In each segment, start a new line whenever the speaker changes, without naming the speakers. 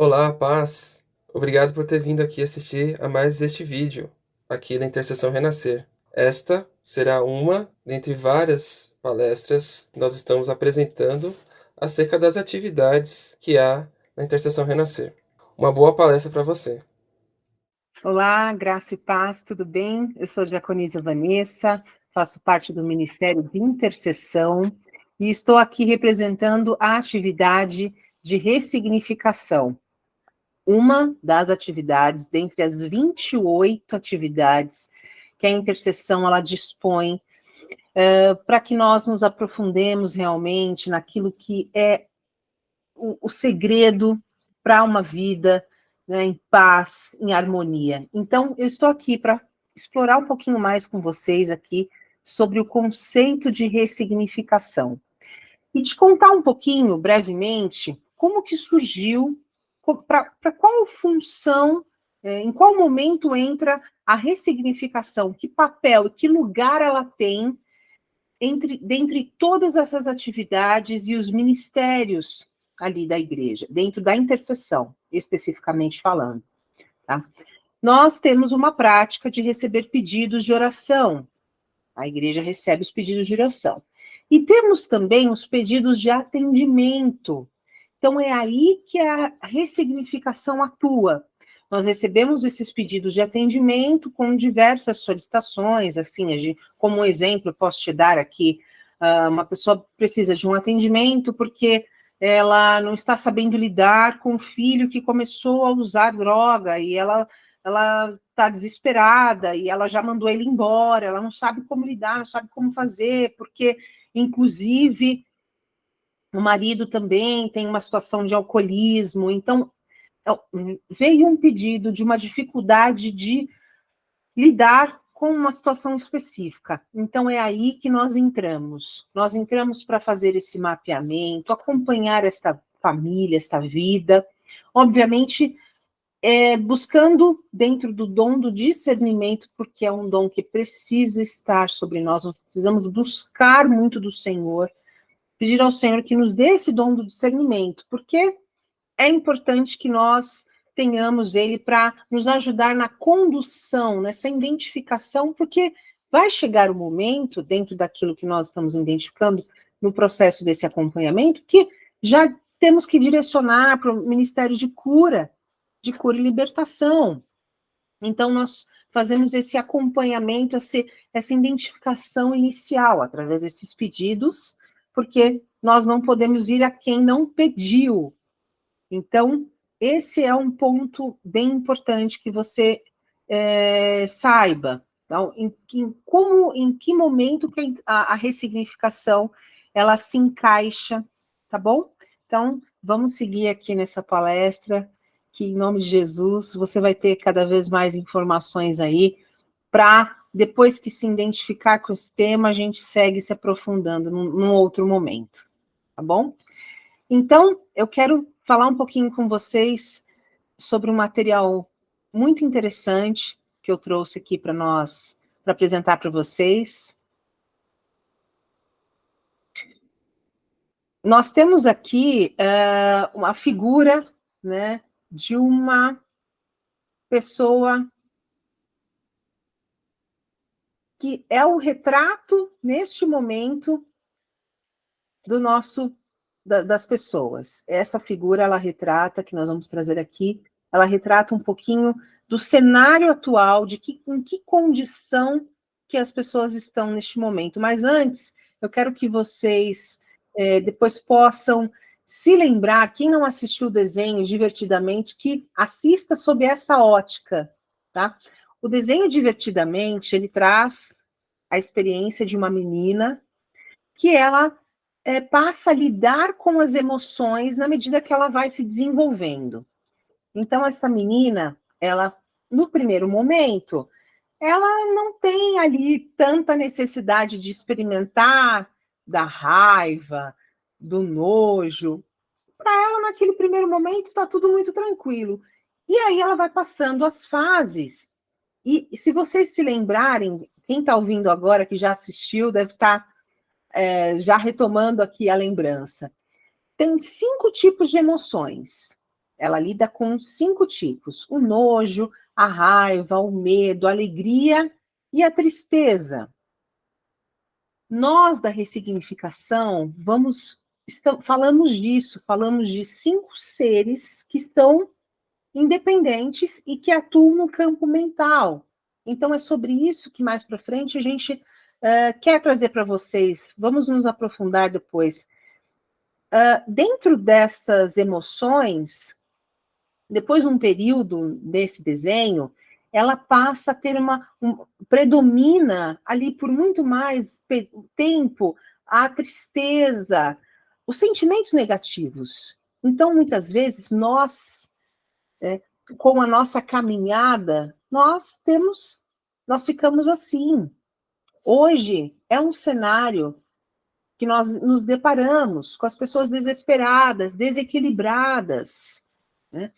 Olá, paz. Obrigado por ter vindo aqui assistir a mais este vídeo, aqui da Intercessão Renascer. Esta será uma dentre várias palestras que nós estamos apresentando acerca das atividades que há na Intercessão Renascer. Uma boa palestra para você.
Olá, graça e paz, tudo bem? Eu sou a diaconisa Vanessa, faço parte do Ministério de Intercessão e estou aqui representando a atividade de ressignificação. Uma das atividades, dentre as 28 atividades que a intercessão ela dispõe para que nós nos aprofundemos realmente naquilo que é o segredo para uma vida, né, em paz, em harmonia. Então, eu estou aqui para explorar um pouquinho mais com vocês aqui sobre o conceito de ressignificação. E te contar um pouquinho, brevemente, como que surgiu, para qual função, em qual momento entra a ressignificação, que papel e que lugar ela tem dentre todas essas atividades e os ministérios ali da igreja, dentro da intercessão, especificamente falando, tá? Nós temos uma prática de receber pedidos de oração. A igreja recebe os pedidos de oração. E temos também os pedidos de atendimento. Então, é aí que a ressignificação atua. Nós recebemos esses pedidos de atendimento com diversas solicitações, assim, como um exemplo, eu posso te dar aqui, uma pessoa precisa de um atendimento porque ela não está sabendo lidar com o filho que começou a usar droga e ela está desesperada e ela já mandou ele embora, ela não sabe como lidar, não sabe como fazer, porque, inclusive, o marido também tem uma situação de alcoolismo. Então, veio um pedido de uma dificuldade de lidar com uma situação específica. Então, é aí que nós entramos. Nós entramos para fazer esse mapeamento, acompanhar esta família, esta vida. Obviamente, buscando dentro do dom do discernimento, porque é um dom que precisa estar sobre nós, nós precisamos buscar muito do Senhor, pedir ao Senhor que nos dê esse dom do discernimento, porque é importante que nós tenhamos ele para nos ajudar na condução, nessa identificação, porque vai chegar o momento, dentro daquilo que nós estamos identificando, no processo desse acompanhamento, que já temos que direcionar para o Ministério de Cura e libertação. Então, nós fazemos esse acompanhamento, essa identificação inicial, através desses pedidos, porque nós não podemos ir a quem não pediu. Então, esse é um ponto bem importante que você saiba. Então, em que momento que a ressignificação ela se encaixa, tá bom? Então, vamos seguir aqui nessa palestra, que em nome de Jesus, você vai ter cada vez mais informações aí, para depois que se identificar com esse tema, a gente segue se aprofundando num outro momento, tá bom? Então, eu quero falar um pouquinho com vocês sobre um material muito interessante que eu trouxe aqui para nós, para apresentar para vocês. Nós temos aqui uma figura, né, de uma pessoa que é o retrato, neste momento, do nosso, das pessoas. Essa figura, ela retrata, que nós vamos trazer aqui, ela retrata um pouquinho do cenário atual, em que condição que as pessoas estão neste momento. Mas antes, eu quero que vocês depois possam se lembrar, quem não assistiu o desenho Divertidamente, que assista sob essa ótica, tá? O desenho Divertidamente, ele traz a experiência de uma menina que ela passa a lidar com as emoções na medida que ela vai se desenvolvendo. Então, essa menina, ela, no primeiro momento, ela não tem ali tanta necessidade de experimentar da raiva, do nojo. Para ela, naquele primeiro momento, está tudo muito tranquilo. E aí ela vai passando as fases. E se vocês se lembrarem, quem está ouvindo agora, que já assistiu, deve estar já retomando aqui a lembrança. Tem 5 tipos de emoções. ela lida com 5 tipos: o nojo, a raiva, o medo, a alegria e a tristeza. Nós, da ressignificação, falamos disso, falamos de 5 seres que são independentes e que atuam no campo mental. Então, é sobre isso que mais para frente a gente quer trazer para vocês. Vamos nos aprofundar depois. Dentro dessas emoções, depois de um período desse desenho, ela passa a ter predomina ali por muito mais tempo a tristeza, os sentimentos negativos. Então, muitas vezes, nós, com a nossa caminhada, nós ficamos assim. Hoje é um cenário que nós nos deparamos com as pessoas desesperadas, desequilibradas, né?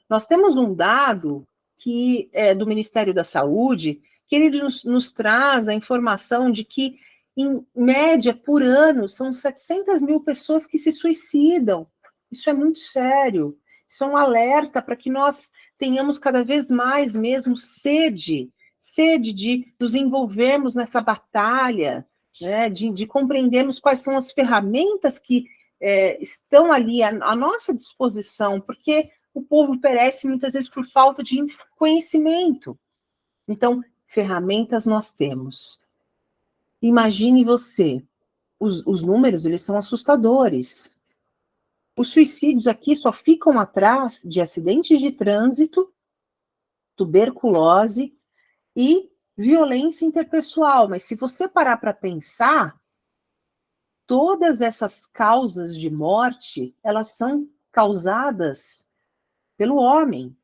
Nós temos um dado que é do Ministério da Saúde, que ele nos traz a informação de que, em média, por ano, são 700 mil pessoas que se suicidam. Isso é muito sério. Isso é um alerta para que nós tenhamos cada vez mais mesmo sede de nos envolvermos nessa batalha, né, de compreendermos quais são as ferramentas que estão ali à nossa disposição, porque o povo perece muitas vezes por falta de conhecimento. Então, ferramentas nós temos. Imagine você, os números, eles são assustadores. Os suicídios aqui só ficam atrás de acidentes de trânsito, tuberculose e violência interpessoal. Mas se você parar para pensar, todas essas causas de morte, elas são causadas pelo homem.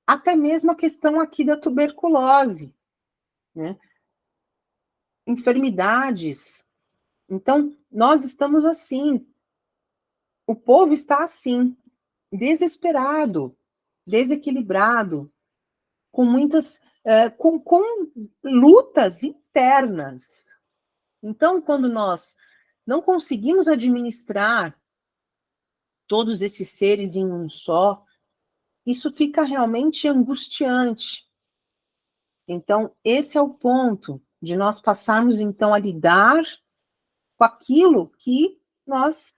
Até mesmo a questão aqui da tuberculose, né? Enfermidades. Então, nós estamos assim. O povo está assim, desesperado, desequilibrado, com muitas, com lutas internas. Então, quando nós não conseguimos administrar todos esses seres em um só, isso fica realmente angustiante. Então, esse é o ponto de nós passarmos, então, a lidar com aquilo que nós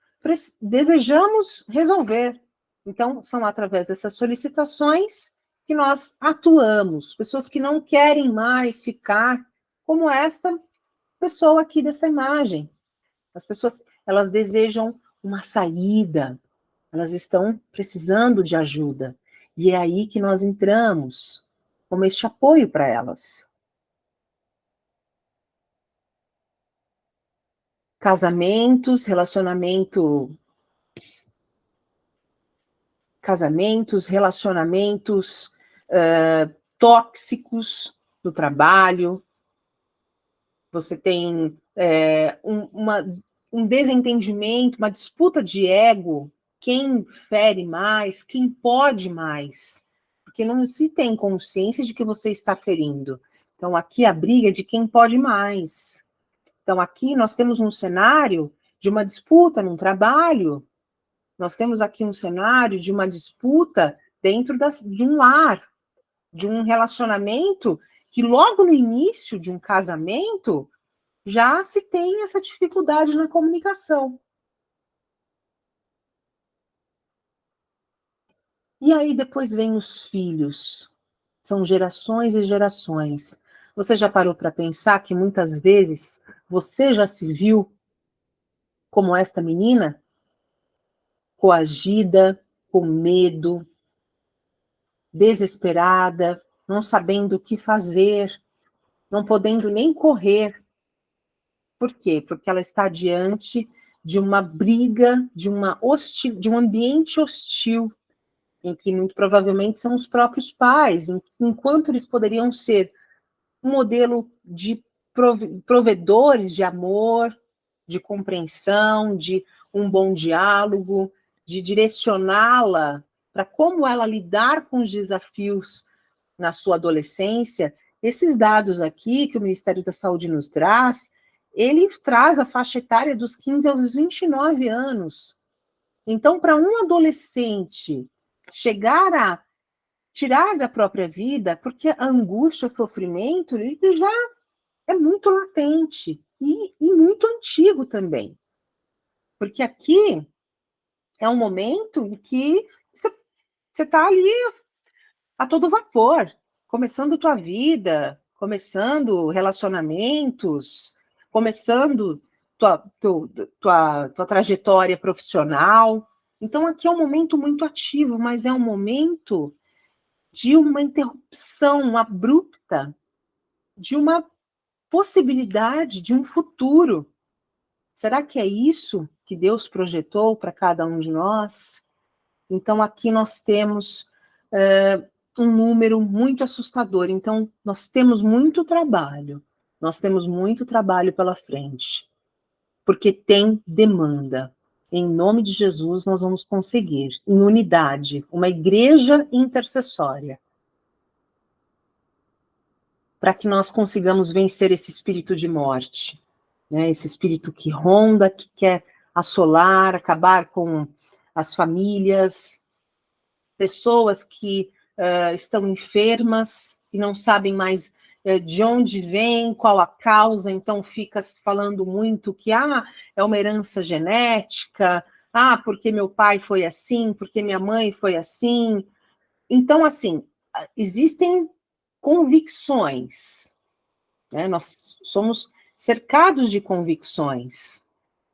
desejamos resolver. Então, são através dessas solicitações que nós atuamos. Pessoas que não querem mais ficar como essa pessoa aqui dessa imagem. As pessoas, elas desejam uma saída, elas estão precisando de ajuda. E é aí que nós entramos, como este apoio para elas. Casamentos, relacionamentos tóxicos no trabalho. Você tem um desentendimento, uma disputa de ego, quem fere mais, quem pode mais, porque não se tem consciência de que você está ferindo. Então, aqui a briga é de quem pode mais. Então, aqui nós temos um cenário de uma disputa num trabalho, nós temos aqui um cenário de uma disputa dentro de um lar, de um relacionamento que logo no início de um casamento já se tem essa dificuldade na comunicação. E aí depois vem os filhos. São gerações e gerações. Você já parou para pensar que muitas vezes você já se viu como esta menina? Coagida, com medo, desesperada, não sabendo o que fazer, não podendo nem correr. Por quê? Porque ela está diante de uma briga, de um ambiente hostil, em que muito provavelmente são os próprios pais, enquanto eles poderiam ser um modelo de provedores de amor, de compreensão, de um bom diálogo, de direcioná-la para como ela lidar com os desafios na sua adolescência. Esses dados aqui que o Ministério da Saúde nos traz, ele traz a faixa etária dos 15 aos 29 anos. Então, para um adolescente chegar a tirar da própria vida, porque a angústia, o sofrimento, ele já é muito latente e muito antigo também. Porque aqui é um momento em que você está ali a todo vapor, começando tua vida, começando relacionamentos, começando tua trajetória profissional. Então, aqui é um momento muito ativo, mas é um momento de uma interrupção abrupta, de uma possibilidade de um futuro. Será que é isso que Deus projetou para cada um de nós? Então, aqui nós temos um número muito assustador. Então, nós temos muito trabalho. Nós temos muito trabalho pela frente. Porque tem demanda. Em nome de Jesus, nós vamos conseguir, em unidade, uma igreja intercessória, para que nós consigamos vencer esse espírito de morte, né? Esse espírito que ronda, que quer assolar, acabar com as famílias, pessoas que estão enfermas e não sabem mais de onde vem, qual a causa, então fica falando muito que é uma herança genética, porque meu pai foi assim, porque minha mãe foi assim. Então, assim, existem convicções, né? Nós somos cercados de convicções.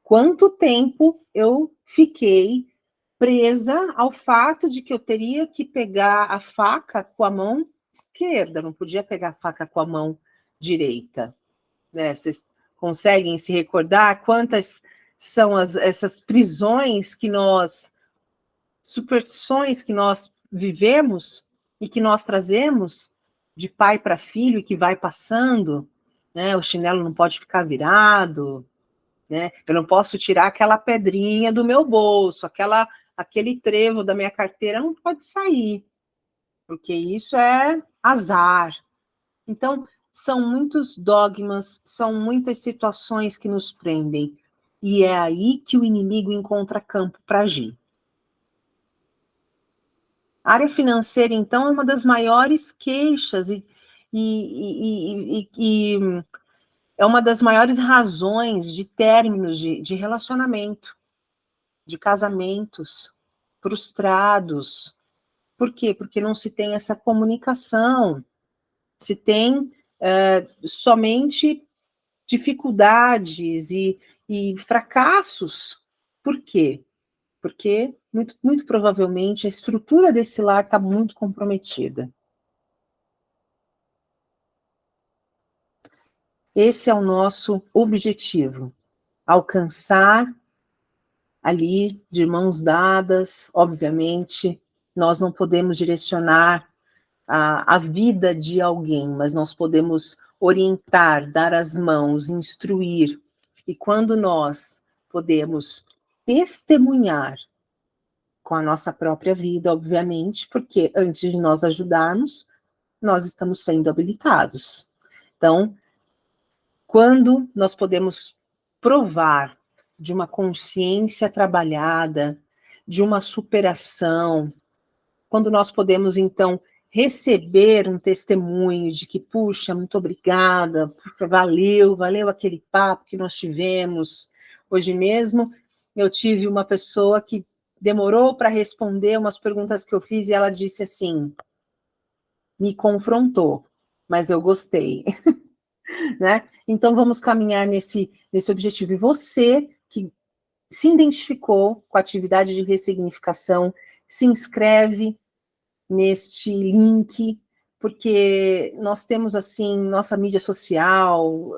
Quanto tempo eu fiquei presa ao fato de que eu teria que pegar a faca com a mão esquerda, não podia pegar a faca com a mão direita, né? Vocês conseguem se recordar quantas são essas prisões que superstições que nós vivemos e que nós trazemos de pai para filho e que vai passando, né? O chinelo não pode ficar virado, né? Eu não posso tirar aquela pedrinha do meu bolso, aquele trevo da minha carteira não pode sair, porque isso é azar. Então, são muitos dogmas, são muitas situações que nos prendem, e é aí que o inimigo encontra campo para agir. A área financeira, então, é uma das maiores queixas e é uma das maiores razões de términos de relacionamento, de casamentos frustrados. Por quê? Porque não se tem essa comunicação, se tem somente dificuldades e fracassos. Por quê? Porque, muito, muito provavelmente, a estrutura desse lar está muito comprometida. Esse é o nosso objetivo, alcançar ali, de mãos dadas, obviamente, nós não podemos direcionar a vida de alguém, mas nós podemos orientar, dar as mãos, instruir, e quando nós podemos testemunhar com a nossa própria vida, obviamente, porque antes de nós ajudarmos, nós estamos sendo habilitados. Então, quando nós podemos provar de uma consciência trabalhada, de uma superação, quando nós podemos, então, receber um testemunho de que, puxa, muito obrigada, puxa, valeu aquele papo que nós tivemos. Hoje mesmo, eu tive uma pessoa que demorou para responder umas perguntas que eu fiz e ela disse assim, me confrontou, mas eu gostei. Né? Então, vamos caminhar nesse objetivo. E você que se identificou com a atividade de ressignificação, se inscreve neste link, porque nós temos, assim, nossa mídia social,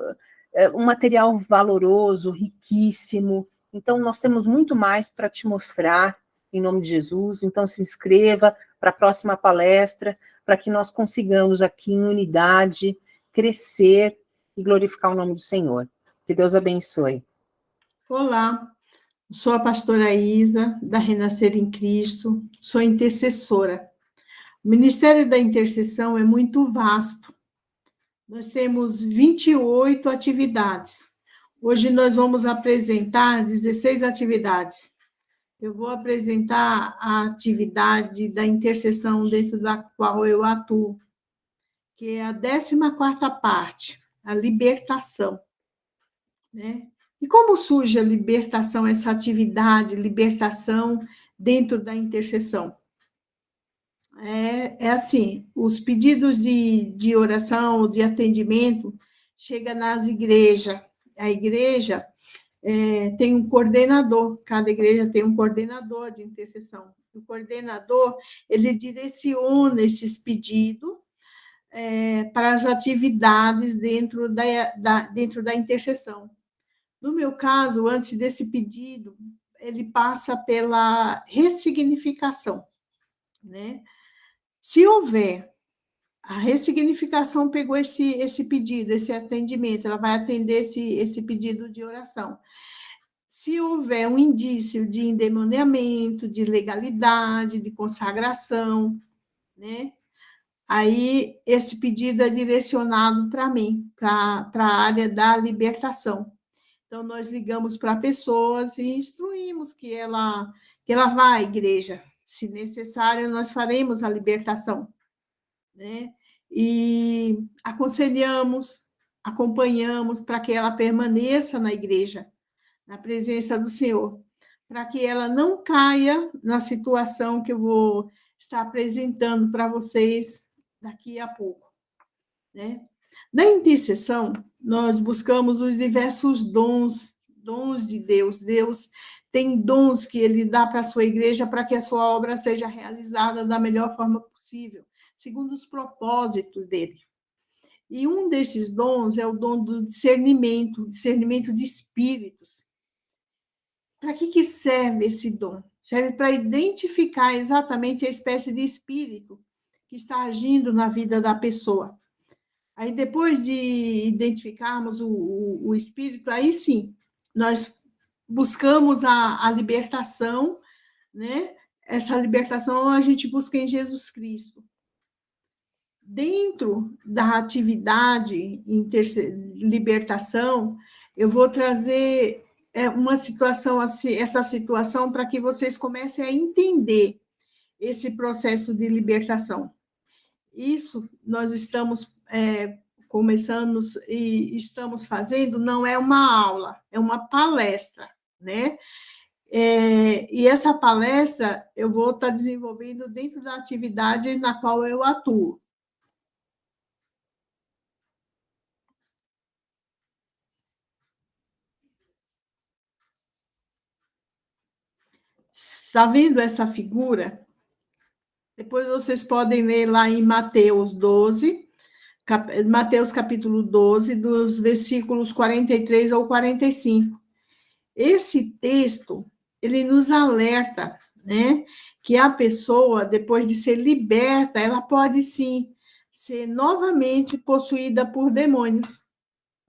um material valoroso, riquíssimo. Então, nós temos muito mais para te mostrar, em nome de Jesus. Então, se inscreva para a próxima palestra, para que nós consigamos aqui, em unidade, crescer e glorificar o nome do Senhor. Que Deus abençoe.
Olá, sou a pastora Isa, da Renascer em Cristo, sou intercessora. O Ministério da Intercessão é muito vasto. Nós temos 28 atividades. Hoje nós vamos apresentar 16 atividades. eu vou apresentar a atividade da intercessão dentro da qual eu atuo, que é a 14ª parte, a libertação, né? E como surge a libertação, essa atividade, libertação dentro da intercessão? É assim, os pedidos de oração, de atendimento, chega nas igrejas. A igreja tem um coordenador, cada igreja tem um coordenador de intercessão. O coordenador, ele direciona esses pedidos para as atividades dentro da intercessão. No meu caso, antes desse pedido, ele passa pela ressignificação, né? Se houver a ressignificação, pegou esse pedido, esse atendimento, ela vai atender esse pedido de oração. Se houver um indício de endemoniamento, de legalidade, de consagração, né? Aí esse pedido é direcionado para mim, para a área da libertação. Então, nós ligamos para pessoas e instruímos que ela vá à igreja. Se necessário, nós faremos a libertação, né? E aconselhamos, acompanhamos para que ela permaneça na igreja, na presença do Senhor, para que ela não caia na situação que eu vou estar apresentando para vocês daqui a pouco, né? Na intercessão, nós buscamos os diversos dons de Deus. Deus tem dons que ele dá para a sua igreja para que a sua obra seja realizada da melhor forma possível, segundo os propósitos dele. E um desses dons é o dom do discernimento de espíritos. Para que serve esse dom? Serve para identificar exatamente a espécie de espírito que está agindo na vida da pessoa. Aí, depois de identificarmos o espírito, aí sim, nós buscamos a libertação, né? Essa libertação a gente busca em Jesus Cristo. Dentro da atividade libertação, eu vou trazer uma situação assim, essa situação para que vocês comecem a entender esse processo de libertação. Isso nós estamos começando e estamos fazendo, não é uma aula, é uma palestra, né? E essa palestra eu vou estar desenvolvendo dentro da atividade na qual eu atuo. Está vendo essa figura? Depois vocês podem ler lá em Mateus 12, Mateus capítulo 12, dos versículos 43 ao 45. Esse texto, ele nos alerta, né, que a pessoa, depois de ser liberta, ela pode sim ser novamente possuída por demônios,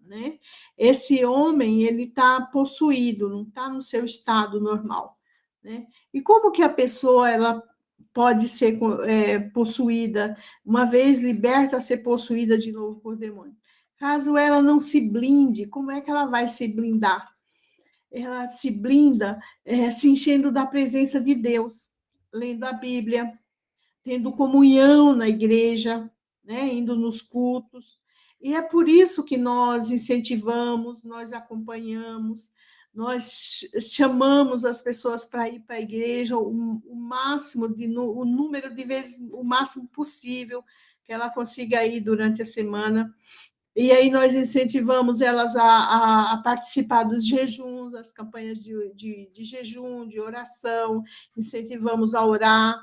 né? Esse homem, ele está possuído, não está no seu estado normal, né? E como que a pessoa, ela pode ser possuída, uma vez liberta, ser possuída de novo por demônio? Caso ela não se blinde, como é que ela vai se blindar? Ela se blinda se enchendo da presença de Deus, lendo a Bíblia, tendo comunhão na igreja, né, indo nos cultos. E é por isso que nós incentivamos, nós acompanhamos, nós chamamos as pessoas para ir para a igreja o máximo o número de vezes, o máximo possível que ela consiga ir durante a semana. E aí nós incentivamos elas a participar dos jejuns, as campanhas de jejum, de oração, incentivamos a orar,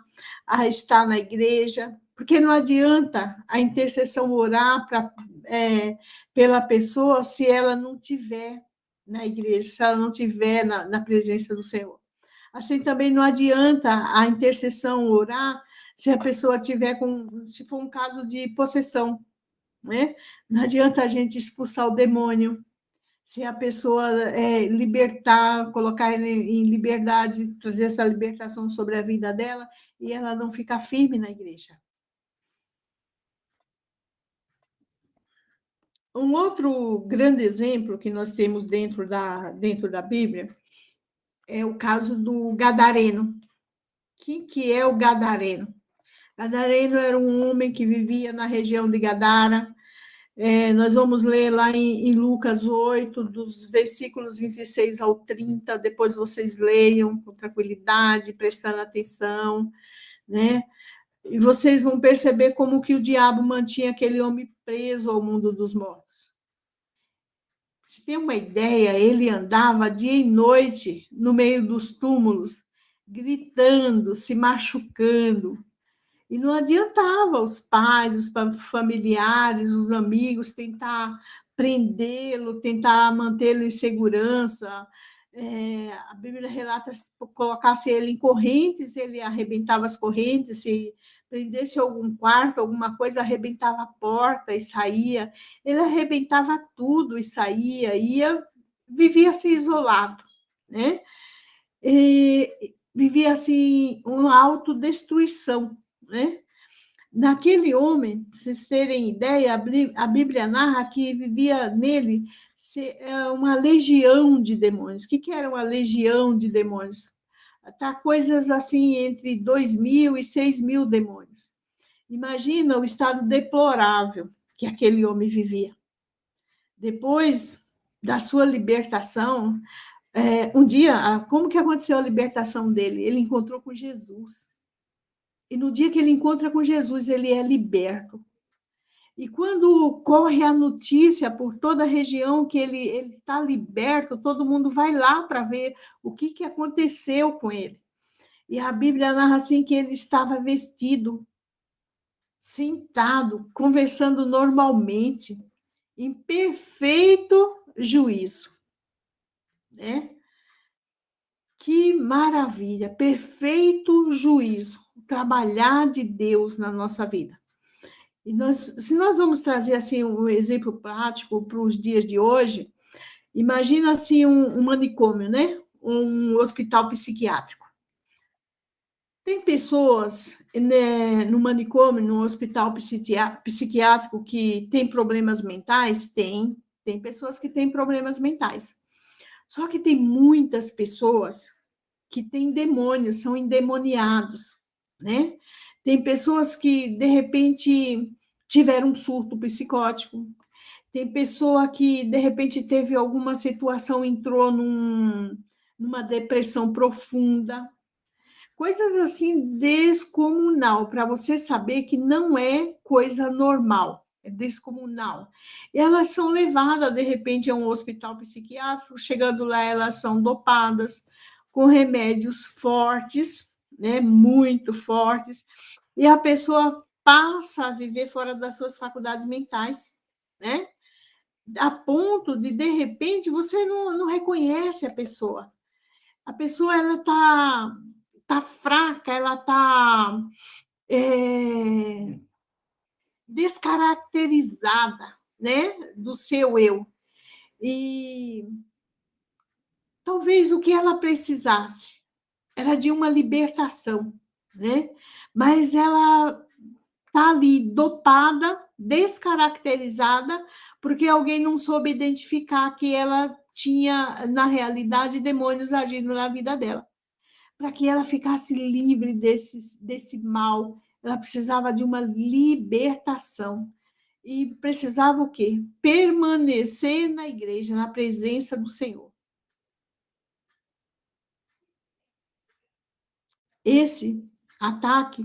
a estar na igreja, porque não adianta a intercessão orar pela pessoa se ela não estiver na igreja, se ela não estiver na presença do Senhor. Assim também não adianta a intercessão orar se a pessoa tiver se for um caso de possessão, né? Não adianta a gente expulsar o demônio, se a pessoa libertar, colocar ele em liberdade, trazer essa libertação sobre a vida dela, e ela não ficar firme na igreja. Um outro grande exemplo que nós temos dentro da Bíblia é o caso do Gadareno. Quem que é o Gadareno? Gadareno era um homem que vivia na região de Gadara. Nós vamos ler lá em Lucas 8, dos versículos 26 ao 30, depois vocês leiam com tranquilidade, prestando atenção, né? E vocês vão perceber como que o diabo mantinha aquele homem preso ao mundo dos mortos. Se tem uma ideia, ele andava dia e noite no meio dos túmulos, gritando, se machucando. E não adiantava os pais, os familiares, os amigos tentar prendê-lo, tentar mantê-lo em segurança. A Bíblia relata que se colocasse ele em correntes, ele arrebentava as correntes, se prendesse algum quarto, alguma coisa, arrebentava a porta e saía. Ele arrebentava tudo e saía, vivia assim isolado, né? E vivia assim uma autodestruição, né? Naquele homem, para vocês terem ideia, a Bíblia narra que vivia nele uma legião de demônios. O que era uma legião de demônios? Tá, coisas assim entre 2.000 e 6.000 demônios. Imagina o estado deplorável que aquele homem vivia. Depois da sua libertação, um dia, como que aconteceu a libertação dele? Ele encontrou com Jesus. E no dia que ele encontra com Jesus, ele é liberto. E quando corre a notícia por toda a região que ele está liberto, todo mundo vai lá para ver o que aconteceu com ele. E a Bíblia narra assim que ele estava vestido, sentado, conversando normalmente, em perfeito juízo, né? Que maravilha, perfeito juízo, o trabalhar de Deus na nossa vida. E se nós vamos trazer assim um exemplo prático para os dias de hoje, imagina assim um manicômio, né? Um hospital psiquiátrico. Tem pessoas, né, no manicômio, no hospital psiquiátrico que tem problemas mentais? Tem pessoas que têm problemas mentais. Só que tem muitas pessoas que têm demônios, são endemoniados, né? Tem pessoas que, de repente, tiveram um surto psicótico. Tem pessoa que, de repente, teve alguma situação, entrou numa depressão profunda. Coisas assim, descomunal, para você saber que não é coisa normal, é descomunal. E elas são levadas, de repente, a um hospital psiquiátrico, chegando lá, elas são dopadas com remédios fortes, né, muito fortes, e a pessoa passa a viver fora das suas faculdades mentais, né? A ponto de repente, você não reconhece a pessoa. A pessoa, ela tá fraca, ela tá descaracterizada, né, do seu eu. E talvez o que ela precisasse era de uma libertação, né? Mas ela tá ali dopada, descaracterizada, porque alguém não soube identificar que ela tinha, na realidade, demônios agindo na vida dela. Para que ela ficasse livre desse mal, ela precisava de uma libertação. E precisava o quê? Permanecer na igreja, na presença do Senhor. Esse ataque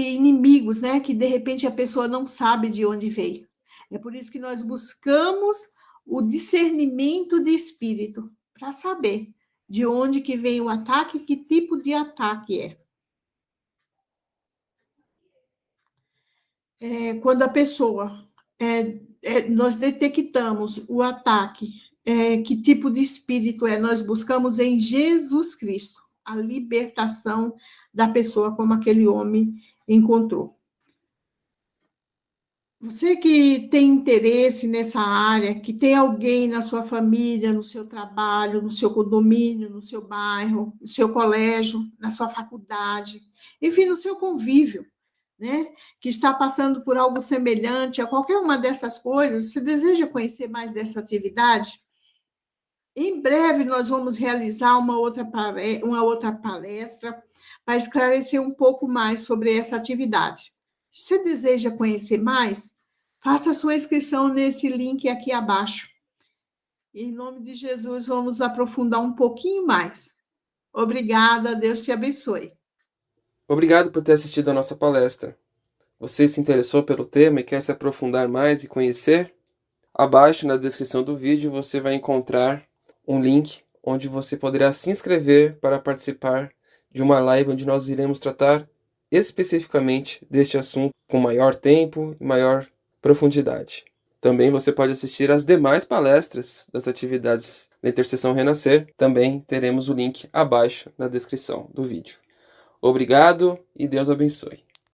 inimigos, né? Que de repente a pessoa não sabe de onde veio. É por isso que nós buscamos o discernimento de espírito, para saber de onde que vem o ataque, que tipo de ataque é. Quando a pessoa, nós detectamos o ataque, que tipo de espírito é, nós buscamos em Jesus Cristo a libertação da pessoa, como aquele homem encontrou. Você que tem interesse nessa área, que tem alguém na sua família, no seu trabalho, no seu condomínio, no seu bairro, no seu colégio, na sua faculdade, enfim, no seu convívio, né, que está passando por algo semelhante a qualquer uma dessas coisas, você deseja conhecer mais dessa atividade? Em breve, nós vamos realizar uma outra palestra para esclarecer um pouco mais sobre essa atividade. Se você deseja conhecer mais, faça sua inscrição nesse link aqui abaixo. Em nome de Jesus, vamos aprofundar um pouquinho mais. Obrigada, Deus te abençoe.
Obrigado por ter assistido a nossa palestra. Você se interessou pelo tema e quer se aprofundar mais e conhecer? Abaixo na descrição do vídeo você vai encontrar um link onde você poderá se inscrever para participar de uma live onde nós iremos tratar especificamente deste assunto com maior tempo e maior profundidade. Também você pode assistir às demais palestras das atividades da Intercessão Renascer. Também teremos o link abaixo na descrição do vídeo. Obrigado e Deus abençoe.